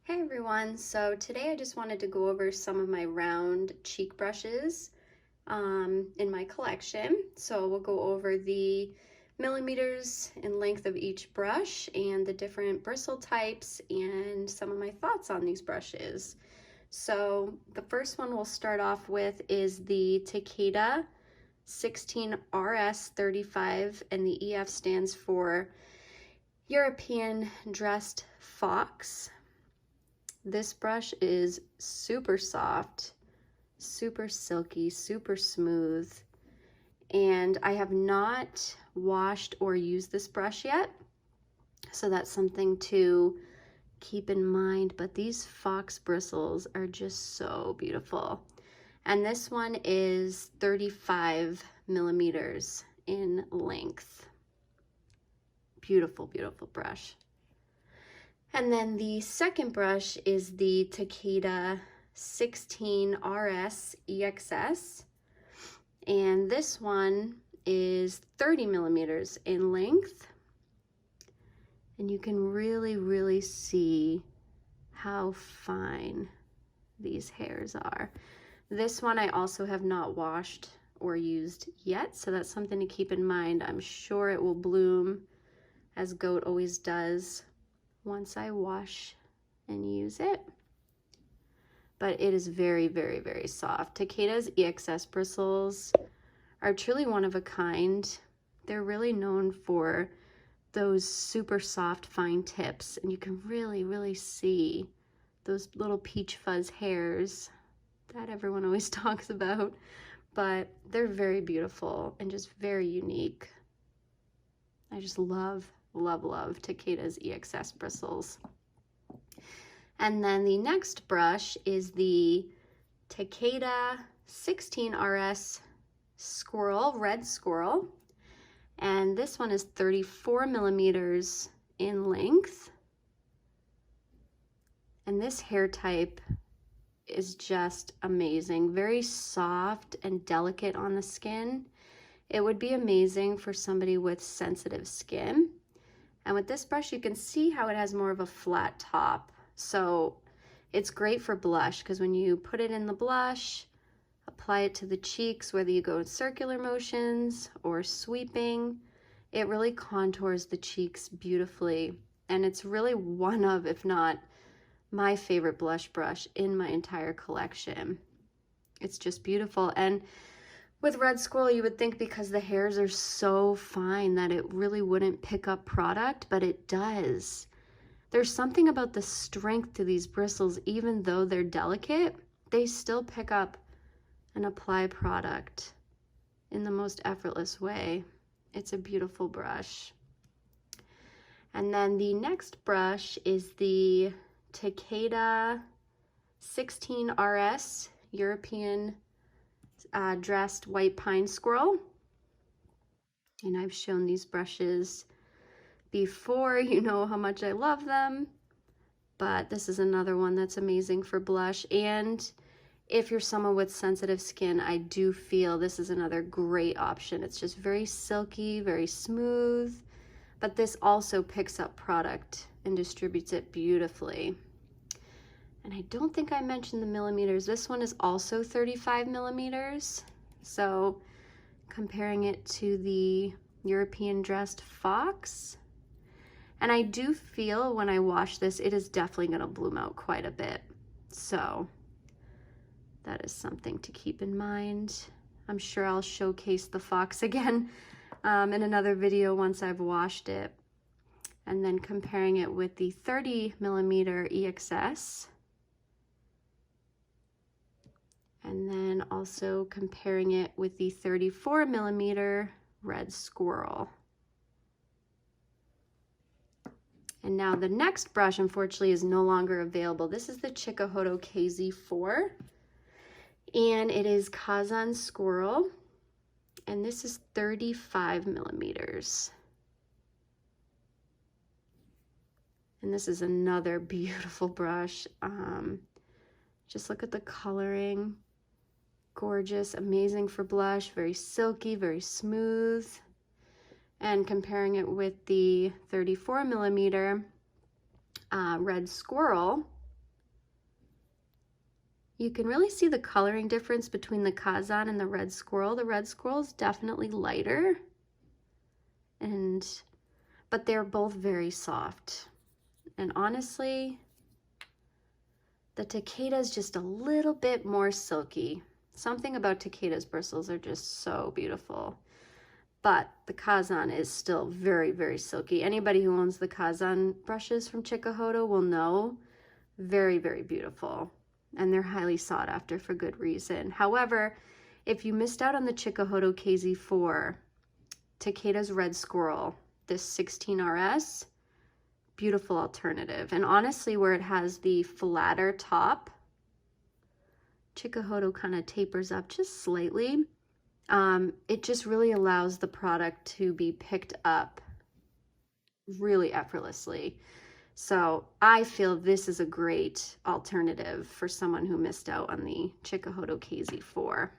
Hey everyone, so today I just wanted to go over some of my round cheek brushes in my collection. So we'll go over the millimeters in length of each brush and the different bristle types and some of my thoughts on these brushes. So the first one we'll start off with is the Takeda 16RS35, and the EF stands for European Dressed Fox. This brush is super soft, super silky, super smooth, and I have not washed or used this brush yet, so that's something to keep in mind. But these fox bristles are just so beautiful. And this one is 35 millimeters in length. Beautiful, beautiful brush. And then the second brush is the Takeda 16RS EXS, and this one is 30 millimeters in length, and you can really see how fine these hairs are. This one I also have not washed or used yet, so that's something to keep in mind. I'm sure it will bloom, as goat always does, once I wash and use it. But it is very soft. Takeda's EXS bristles are truly one of a kind. They're really known for those super soft, fine tips, and you can really see those little peach fuzz hairs that everyone always talks about. But they're very beautiful and just very unique. I just love Takeda's EXS bristles. And then the next brush is the Takeda 16RS Squirrel, Red Squirrel. And this one is 34 millimeters in length. And this hair type is just amazing. Very soft and delicate on the skin. It would be amazing for somebody with sensitive skin. And with this brush, you can see how it has more of a flat top. So it's great for blush, because when you put it in the blush, apply it to the cheeks, whether you go in circular motions or sweeping, it really contours the cheeks beautifully. And it's really one of, if not my favorite blush brush in my entire collection. It's just beautiful. And with Red Squirrel, you would think because the hairs are so fine that it really wouldn't pick up product, but it does. There's something about the strength to these bristles. Even though they're delicate, they still pick up and apply product in the most effortless way. It's a beautiful brush. And then the next brush is the Takeda 16RS European Dressed White Pine Squirrel. And I've shown these brushes before, you know how much I love them, but this is another one that's amazing for blush. And if you're someone with sensitive skin, I do feel this is another great option. It's just very silky, very smooth, but this also picks up product and distributes it beautifully. And I don't think I mentioned the millimeters. This one is also 35 millimeters. So comparing it to the European Dressed Fox. And I do feel when I wash this, it is definitely gonna bloom out quite a bit. So that is something to keep in mind. I'm sure I'll showcase the Fox again in another video once I've washed it. And then comparing it with the 30 millimeter EXS. And then also comparing it with the 34 millimeter Red Squirrel. And now the next brush, unfortunately, is no longer available. This is the Chikuhodo KZ4, and it is Kazan Squirrel, and this is 35 millimeters. And this is another beautiful brush. Just look at the coloring. Gorgeous, amazing for blush, very silky, very smooth. And comparing it with the 34 millimeter Red Squirrel, You can really see the coloring difference between the Kazan and the Red Squirrel. The Red Squirrel is definitely lighter, but they're both very soft. And honestly, the Takeda is just a little bit more silky. Something about Takeda's bristles are just so beautiful. But the Kazan is still very, very silky. Anybody who owns the Kazan brushes from Chikuhodo will know, very, very beautiful. And they're highly sought after for good reason. However, if you missed out on the Chikuhodo KZ4, Takeda's Red Squirrel, this 16RS, beautiful alternative. And honestly, where it has the flatter top, Chikuhodo kind of tapers up just slightly. It just really allows the product to be picked up really effortlessly. So I feel this is a great alternative for someone who missed out on the Chikuhodo KZ4.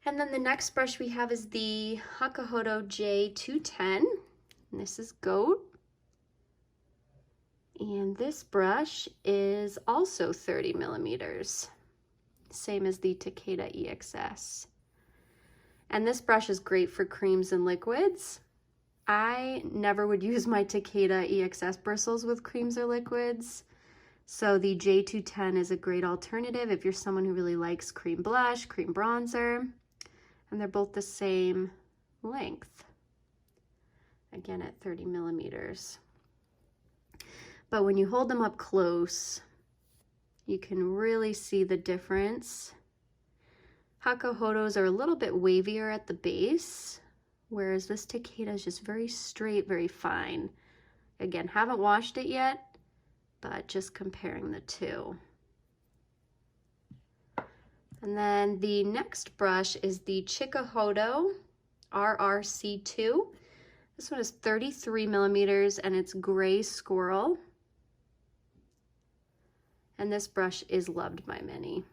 And then the next brush we have is the Hakuhodo J210. And this is Goat. And this brush is also 30 millimeters, same as the Takeda EXS. And this brush is great for creams and liquids. I never would use my Takeda EXS bristles with creams or liquids. So the J210 is a great alternative if you're someone who really likes cream blush, cream bronzer, and they're both the same length. Again, at 30 millimeters. But when you hold them up close, you can really see the difference. Hakuhodos are a little bit wavier at the base, whereas this Takeda is just very straight, very fine. Again, haven't washed it yet, but just comparing the two. And then the next brush is the Chikuhodo RRC2. This one is 33 millimeters and it's Gray Squirrel. And this brush is loved by many.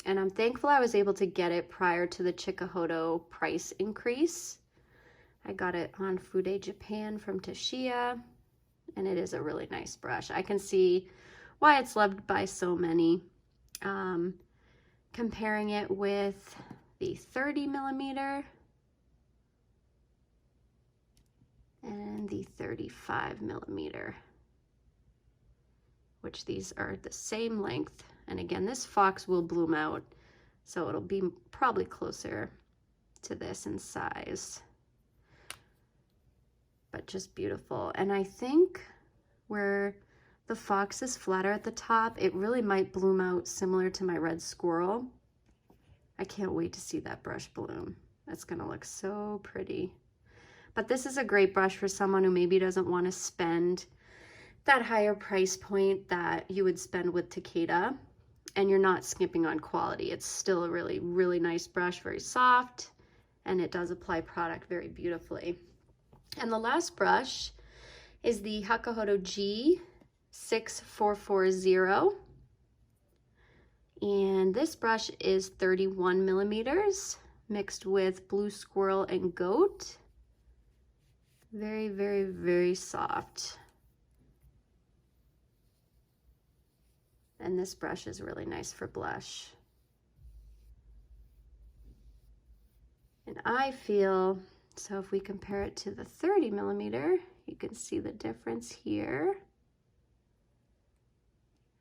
And I'm thankful I was able to get it prior to the Chikuhodo price increase. I got it on Fude Japan from Toshiya, and it is a really nice brush. I can see why it's loved by so many. Comparing it with the 30 millimeter and the 35 millimeter, which these are the same length. And again, this fox will bloom out, so it'll be probably closer to this in size. But just beautiful. And I think where the fox is flatter at the top, it really might bloom out similar to my Red Squirrel. I can't wait to see that brush bloom. That's gonna look so pretty. But this is a great brush for someone who maybe doesn't want to spend that higher price point that you would spend with Takeda, and you're not skimping on quality. It's still a really, really nice brush, very soft, and it does apply product very beautifully. And the last brush is the Hakuhodo G6440. And this brush is 31 millimeters mixed with Blue Squirrel and Goat. Very, very, very soft. And this brush is really nice for blush. And I feel, so if we compare it to the 30 millimeter, you can see the difference here.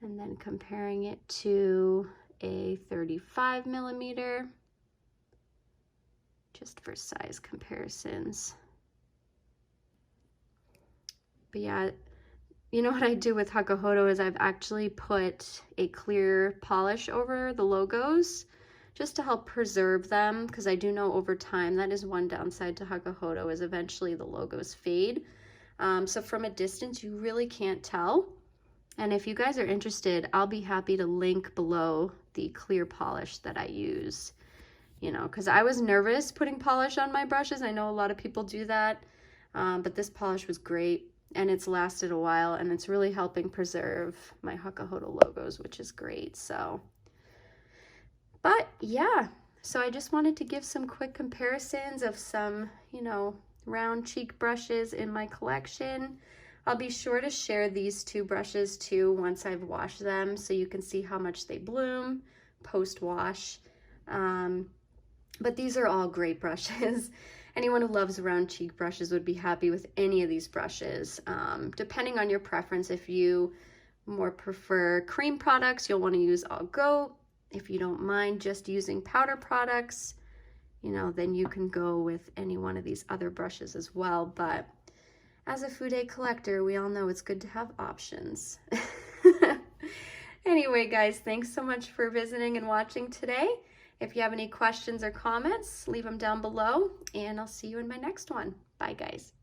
And then comparing it to a 35 millimeter, just for size comparisons. But yeah, you know what I do with Hakuhodo is I've actually put a clear polish over the logos just to help preserve them, because I do know over time that is one downside to Hakuhodo, is eventually the logos fade. So from a distance you really can't tell. And if you guys are interested, I'll be happy to link below the clear polish that I use. You know, because I was nervous putting polish on my brushes. I know a lot of people do that, but this polish was great. And it's lasted a while, and it's really helping preserve my Hakuhodo logos, which is great. So, but yeah, so I just wanted to give some quick comparisons of some, you know, round cheek brushes in my collection. I'll be sure to share these two brushes too once I've washed them, so you can see how much they bloom post-wash. But these are all great brushes. Anyone who loves round cheek brushes would be happy with any of these brushes. Depending on your preference, if you more prefer cream products, you'll want to use All Goat. If you don't mind just using powder products, you know, then you can go with any one of these other brushes as well. But as a Fude collector, we all know it's good to have options. Anyway, guys, thanks so much for visiting and watching today. If you have any questions or comments, leave them down below, and I'll see you in my next one. Bye, guys.